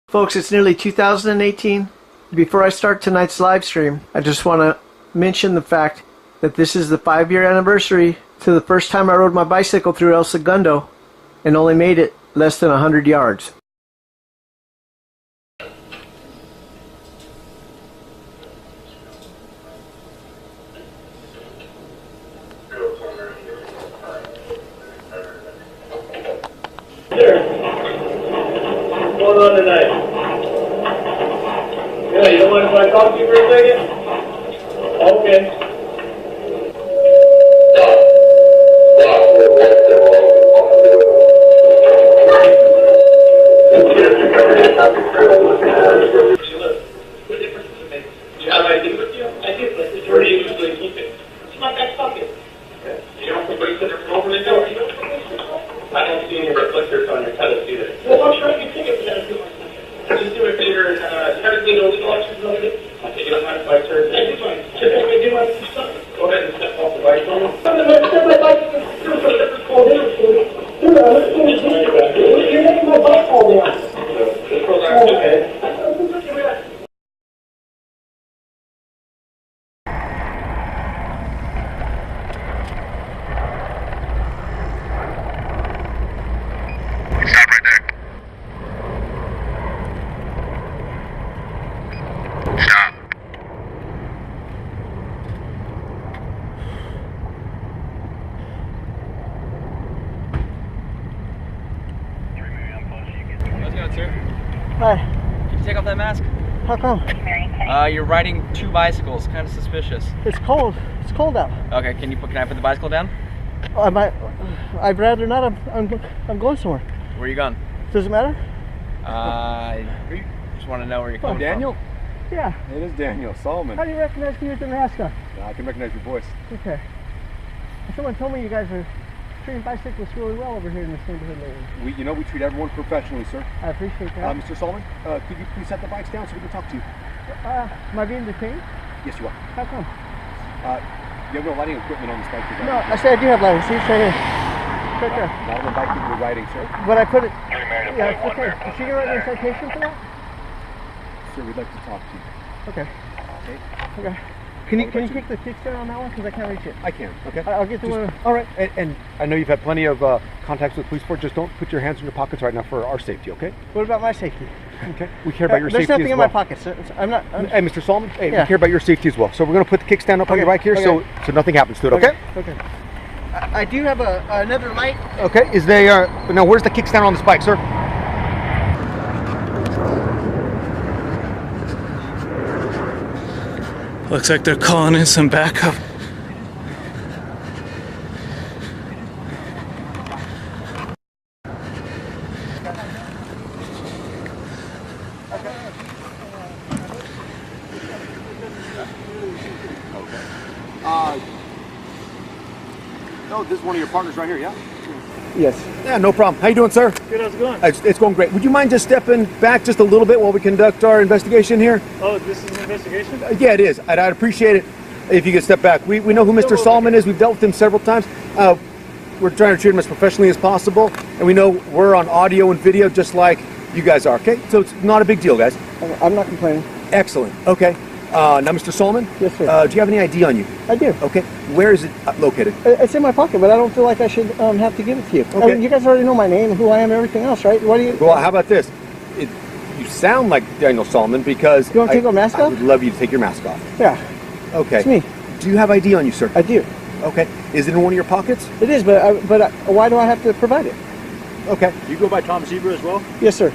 Folks, it's nearly 2018. Before I start tonight's live stream, I just want to mention the fact that this is the 5-year anniversary to the first time I rode my bicycle through El Segundo and only made it less than 100 yards. What's going on tonight? Yeah, you don't mind if I talk to you for a second? Okay. What difference does it make? Do you have ID with you? I do, but where do you usually keep it? It's in my back pocket. Okay. You don't put it over the door? I don't see any reflectors on your pedals either. Well, I'm sure I can take it, but I don't do my just do a favor, you haven't been able to watch it a little bit? I think you don't mind if I turn. I do mind. Just if I do my stuff. Go ahead and step off the bike. Step my bike. You're making my bike fall down. This program's okay. Stop right there. Stop. How's it going, sir? Hi. Can you take off that mask? How come? You're riding 2 bicycles. Kind of suspicious. It's cold. It's cold out. Okay, can I put the bicycle down? I'd rather not. I'm going somewhere. Where are you going? Does it matter? Just want to know where you're coming Daniel? Yeah. It is Daniel Solomon. How do you recognize me with the mask on? I can recognize your voice. Okay. Someone told me you guys are treating bicyclists really well over here in this neighborhood lately. We treat everyone professionally, sir. I appreciate that. Mr. Solomon, could you please set the bikes down so we can talk to you? Am I being detained? Yes, you are. How come? You have no lighting equipment on this bike. No, I say I do have lighting. See, it's right here. Right there. Not on the bike that you're riding, sir. But I put it. Yeah, it's okay. Is she gonna write me a citation for that? Sir, we'd like to talk to you. Okay. Okay? Okay. Can you take the kickstand on that one? Because I can't reach it. I can, okay? I'll get the one. All right, and I know you've had plenty of contacts with police force. Just don't put your hands in your pockets right now for our safety, okay? What about my safety? Okay. We care about your There's safety nothing as in well. my pockets. I'm not. Hey, Mr. Solomon, hey, Yeah. we care about your safety as well. So we're going to put the kickstand up on your bike here so nothing happens to it, okay? Okay. I do have another light. Okay, is there, now where's the kickstand on this bike, sir? Looks like they're calling in some backup. No, this is one of your partners right here, yeah? Yes. Yeah, no problem. How you doing, sir? Good, how's it going? It's going great. Would you mind just stepping back just a little bit while we conduct our investigation here? Oh, this is an investigation? Yeah, it is. I'd appreciate it if you could step back. We know who Mr. Solomon is. We've dealt with him several times. We're trying to treat him as professionally as possible, and we know we're on audio and video just like you guys are, okay? So it's not a big deal, guys. I'm not complaining. Excellent. Okay. Now, Mr. Solomon? Yes, sir. Do you have any ID on you? I do. Okay. Where is it located? It's in my pocket, but I don't feel like I should have to give it to you. Okay. I mean, you guys already know my name, who I am, everything else, right? What do you? Well, how about this? You sound like Daniel Solomon because You want to take my mask I off? would love you to take your mask off. Yeah, Okay. it's me. Do you have ID on you, sir? I do. Okay. Is it in one of your pockets? It is, but why do I have to provide it? Okay. You go by Tom Zebra as well? Yes, sir.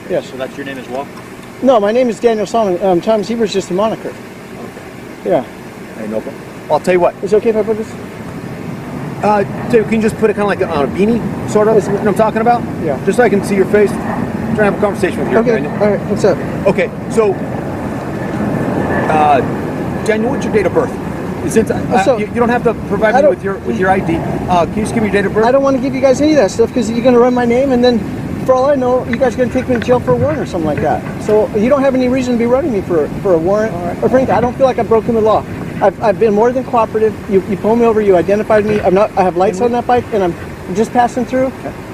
Yes. So that's your name as well? No, my name is Daniel Solomon. Tom Zebra's just a moniker. Yeah. Hey, no problem. I'll tell you what. Is it okay if I put this? So can you just put it kind of like on a beanie, sort of? You know what I'm talking about? Yeah. Just so I can see your face. I'm trying to have a conversation with you, Okay. Daniel. All right. What's up? Okay. So, Daniel, what's your date of birth? Since you don't have to provide me with your ID. Can you just give me your date of birth? I don't want to give you guys any of that stuff because you're going to run my name, and then, for all I know, you guys are going to take me to jail for a warrant or something like that. So you don't have any reason to be running me for a warrant or for anything. I don't feel like I've broken the law. I've been more than cooperative. You pulled me over. You identified me. I have lights on that bike, and I'm just passing through.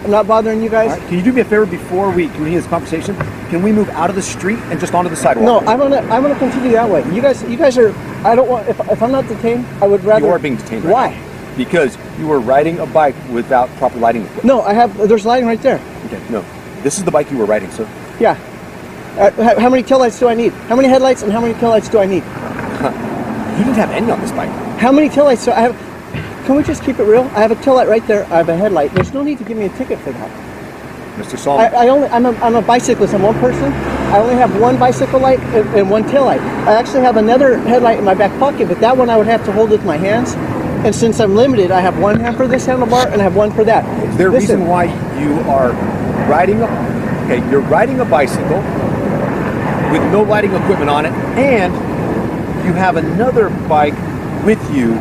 I'm not bothering you guys. All right. Can you do me a favor before we continue this conversation? Can we move out of the street and just onto the sidewalk? No, I'm gonna continue that way. You guys are. I don't want. If I'm not detained, I would rather. You are being detained. Why? Right now. Because you were riding a bike without proper lighting equipment. No, I have. There's lighting right there. Okay. No, this is the bike you were riding, sir. Yeah. How many taillights do I need? How many headlights and how many taillights do I need? You didn't have any on this bike. How many taillights do I have? Can we just keep it real? I have a taillight right there. I have a headlight. There's no need to give me a ticket for that. Mr. Solomon. I'm a bicyclist. I'm one person. I only have one bicycle light and one taillight. I actually have another headlight in my back pocket, but that one I would have to hold with my hands. And since I'm limited, I have one hand for this handlebar and I have one for that. Is there a reason why you are riding you're riding a bicycle with no lighting equipment on it, and you have another bike with you,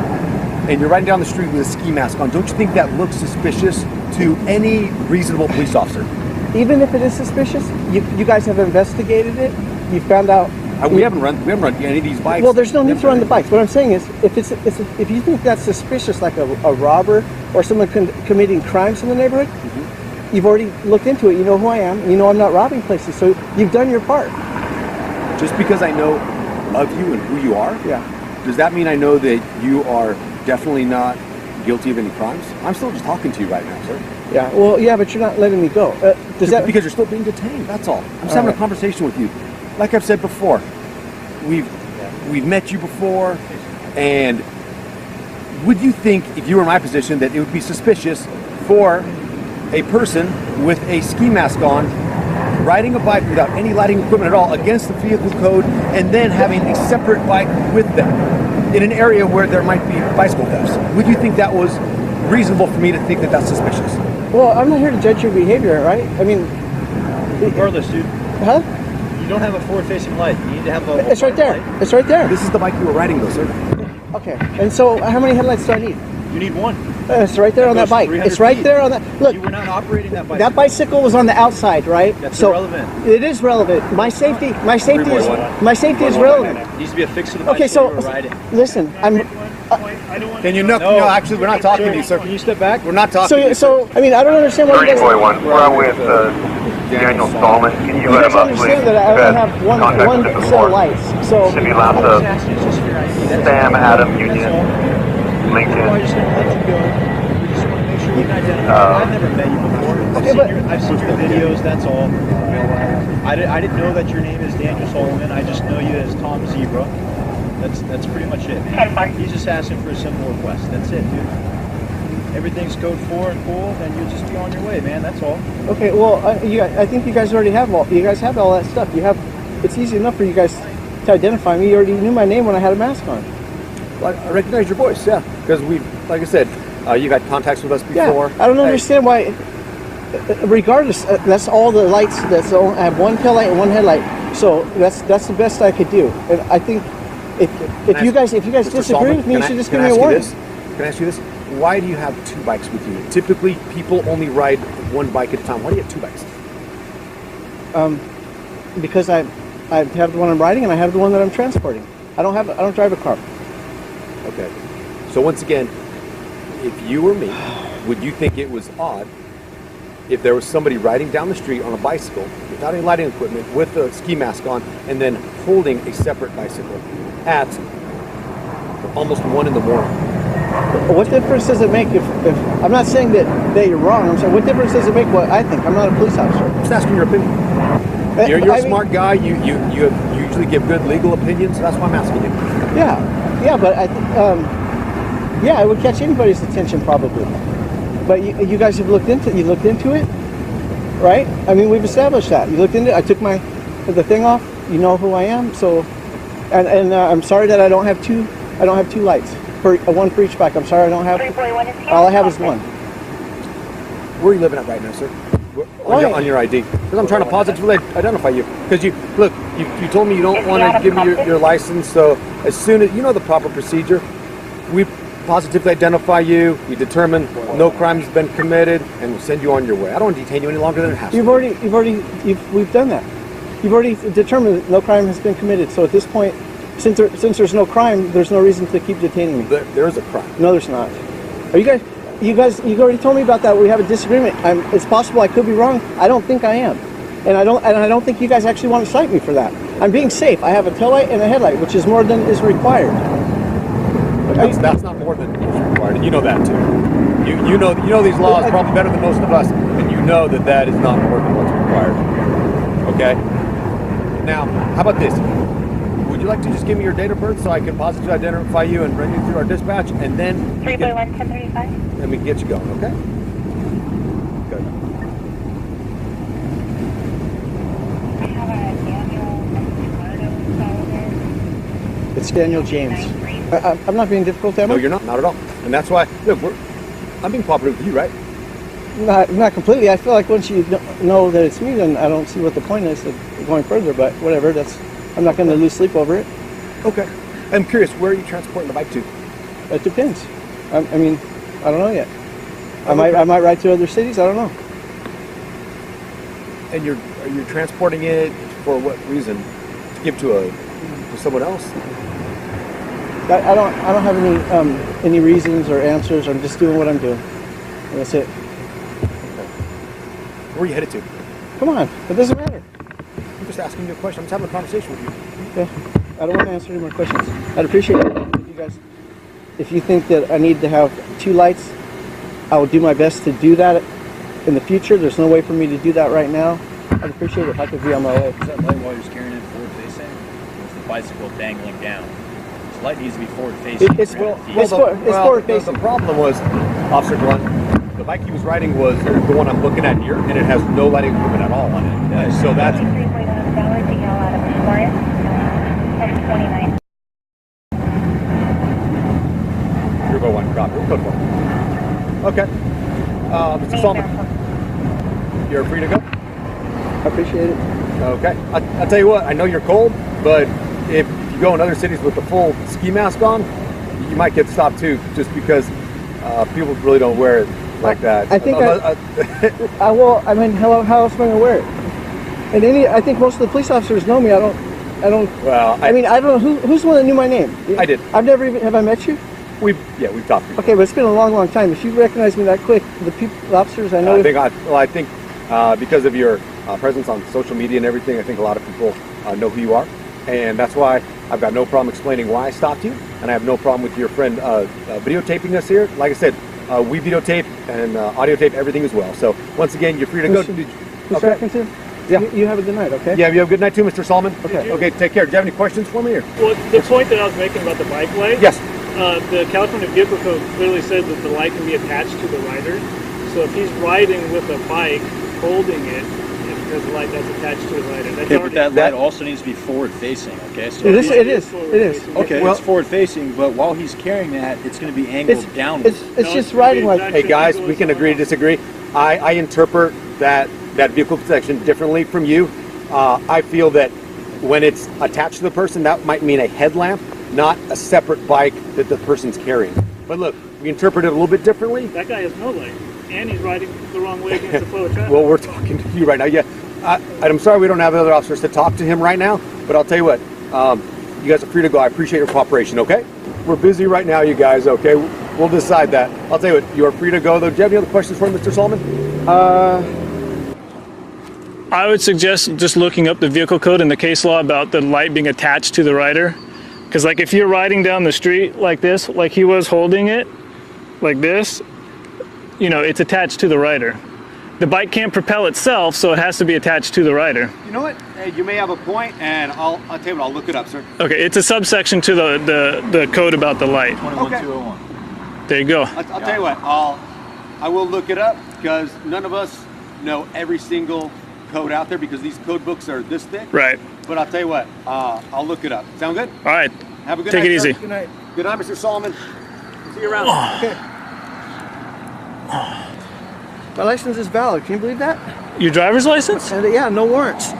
and you're riding down the street with a ski mask on? Don't you think that looks suspicious to any reasonable police officer? Even if it is suspicious, you guys have investigated it. You found out. We haven't run any of these bikes. Well, there's no need to run the bikes. What I'm saying is, if you think that's suspicious, like a robber or someone committing crimes in the neighborhood, you've already looked into it. You know who I am. You know I'm not robbing places. So you've done your part. Just because I know of you and who you are, does that mean I know that you are definitely not guilty of any crimes? I'm still just talking to you right now, sir. Yeah. Well, yeah, but you're not letting me go. Because you're still being detained. That's all. I'm just having a conversation with you. Like I've said before, we've met you before, and would you think, if you were in my position, that it would be suspicious for a person with a ski mask on, riding a bike without any lighting equipment at all against the vehicle code, and then having a separate bike with them in an area where there might be bicycle thefts? Would you think that was reasonable for me to think that that's suspicious? Well, I'm not here to judge your behavior, right? I mean, regardless, dude. Huh? You don't have a forward-facing light. You need to have a. It's right there. Light. It's right there. This is the bike you were riding, though, sir. Okay. And so, how many headlights do I need? You need one. It's right there on that bike. It's right there on that. Look. You were not operating that bicycle. That bicycle was on the outside, right? That's irrelevant. It is relevant. My safety is relevant. There needs to be a fix to the bicycle Okay, so you were riding. listen, Can you no, actually, we're not talking to you, sir. Can you step back? We're not talking to you. So I mean, I don't understand why you guys. 30.1, we're with Daniel Stallman. Can you You let guys him up, please? understand that I only have one set of lights. So Should be lots of Sam, Adam, Union, We're Lincoln. just going to let you go. We just want to make sure we can identify. I've never met you before. I've seen your videos, that's all. I didn't know that your name is Daniel Solomon. I just know you as Tom Zebra. That's pretty much it. He's just asking for a simple request. That's it, dude. Everything's code 4 and cool, then you'll just be on your way, man. That's all. okay, well, I think you guys already have all. You guys have all that stuff. It's easy enough for you guys to identify me. You already knew my name when I had a mask on. Well, I recognize your voice, yeah. Because like I said, you've had contacts with us before. Yeah, I don't understand why. Regardless, that's all the lights. I have one tail light and one headlight. So that's the best I could do. And I think if you guys Mr. disagree Solomon, with me, you should just give can me I a ask you warning. this? Can I ask you this? Why do you have two bikes with you? Typically, people only ride one bike at a time. Why do you have two bikes? Because I have the one I'm riding and I have the one that I'm transporting. I don't drive a car. Okay. So once again, if you were me, would you think it was odd if there was somebody riding down the street on a bicycle without any lighting equipment with a ski mask on and then holding a separate bicycle at almost 1 in the morning? What difference does it make if I'm not saying that you're wrong. I'm saying, what difference does it make what I think? I'm not a police officer. I'm just asking your opinion. You're a smart guy. You usually give good legal opinions, so that's why I'm asking you. Yeah, but I think it would catch anybody's attention probably. But you guys have looked into it, right? I mean, we've established that. You looked into it. I took the thing off. You know who I am. So, and I'm sorry that I don't have two lights. One for each bike. I'm sorry I don't have. All I have is one. Where are you living at right now, sir? On your ID. Because I'm trying to positively identify you. Because you told me you don't want to give me your license. So as soon as you know the proper procedure, we positively identify you. We determine no crime has been committed, and we'll send you on your way. I don't want to detain you any longer than it has to. We've done that. You've already determined that no crime has been committed. So at this point, since there's no crime, there's no reason to keep detaining me. There is a crime. No, there's not. Are you guys? you already told me about that. We have a disagreement. It's possible I could be wrong. I don't think I am, and I don't think you guys actually want to cite me for that. I'm being safe. I have a taillight and a headlight, which is more than is required. That's not more than is required, and you know that too. You know these laws probably better than most of us, and you know that is not more than what's required. Okay. Now, how about this? Would you like to just give me your date of birth so I can positively identify you and run you through our dispatch, and then 3.11035. then we can get you going, okay? Good. I have a Daniel Solomon. It's Daniel James. I'm not being difficult, am I? No, you're not at all. And that's why, look, I'm being cooperative with you, right? Not completely. I feel like once you know that it's me, then I don't see what the point is of going further. But whatever. I'm not going to lose sleep over it. Okay. I'm curious, where are you transporting the bike to? It depends. I mean, I don't know yet. I might ride to other cities. I don't know. And are you transporting it for what reason? To give to someone else? I don't have any reasons or answers. I'm just doing what I'm doing. And that's it. Where are you headed to? Come on, it doesn't matter. I'm just asking you a question. I'm just having a conversation with you. Okay. I don't want to answer any more questions. I'd appreciate it if you guys, if you think that I need to have 2 lights, I will do my best to do that in the future. There's no way for me to do that right now. I'd appreciate it if I could be on my way. Is that light while you're carrying it forward facing? Or is the bicycle dangling down? This light needs to be forward facing. It's forward facing. The problem was, Officer Glenn, the bike he was riding was the one I'm looking at here, and it has no lighting equipment at all on it. So that's... 3.1 Dollar to yell out of Florence, 1029. You're going one, copy. Code 4. Okay. Mr. Solomon, you're free to go? I appreciate it. Okay. I'll tell you what, I know you're cold, but if you go in other cities with the full ski mask on, you might get stopped too, just because people really don't wear it like that. I think I mean, how else am I going to wear it? And I think most of the police officers know me. I don't. Well, I mean, I don't know who's the one that knew my name. I did. I've never even. Have I met you? We've talked before. Okay, but it's been a long time. If you recognize me that quick, the officers I know. I think because of your presence on social media and everything, I think a lot of people know who you are, and that's why I've got no problem explaining why I stopped you, and I have no problem with your friend videotaping us here. Like I said, we videotape and audio tape everything as well. So once again, you're free to go. Mr. Atkinson? Yeah. You have a good night, okay? Yeah, you have a good night too, Mr. Solomon. Okay. Okay, take care. Do you have any questions for me? Or? Well, the point that I was making about the bike light, Yes. The California Vehicle Code clearly says that the light can be attached to the rider. So if he's riding with a bike, holding it, there's a light that's attached to the rider. That's Okay, but that light also needs to be forward facing, okay? So It is. okay, Well, it's forward facing, but while he's carrying that, it's going to be angled downward. It's just riding like. Hey guys, we can agree to disagree. I interpret that vehicle section differently from you. I feel that when it's attached to the person, that might mean a headlamp, not a separate bike that the person's carrying. But look, we interpret it a little bit differently. That guy has no light, and he's riding the wrong way against the flow of traffic. Well, we're talking to you right now. Yeah, I'm sorry we don't have other officers to talk to him right now, but I'll tell you what, you guys are free to go. I appreciate your cooperation, okay? We're busy right now, you guys, okay? We'll decide that. I'll tell you what, you are free to go, though. Do you have any other questions for Mr. Solomon? I would suggest just looking up the vehicle code and the case law about the light being attached to the rider. Because like if you're riding down the street like this, like he was holding it, like this, you know, it's attached to the rider. The bike can't propel itself, so it has to be attached to the rider. You know what? Hey, you may have a point, and I'll tell you what, I'll look it up, sir. Okay, it's a subsection to the code about the light. 21201. There you go. I'll tell you what, I will look it up, because none of us know every single code out there, because these code books are this thick. Right. But I'll tell you what, I'll look it up. Sound good? All right. Have a good Take night, it sir. easy. Good night. Good night, Mr. Solomon. See you around. Okay. My license is valid. Can you believe that? Your driver's license? And yeah, no warrants.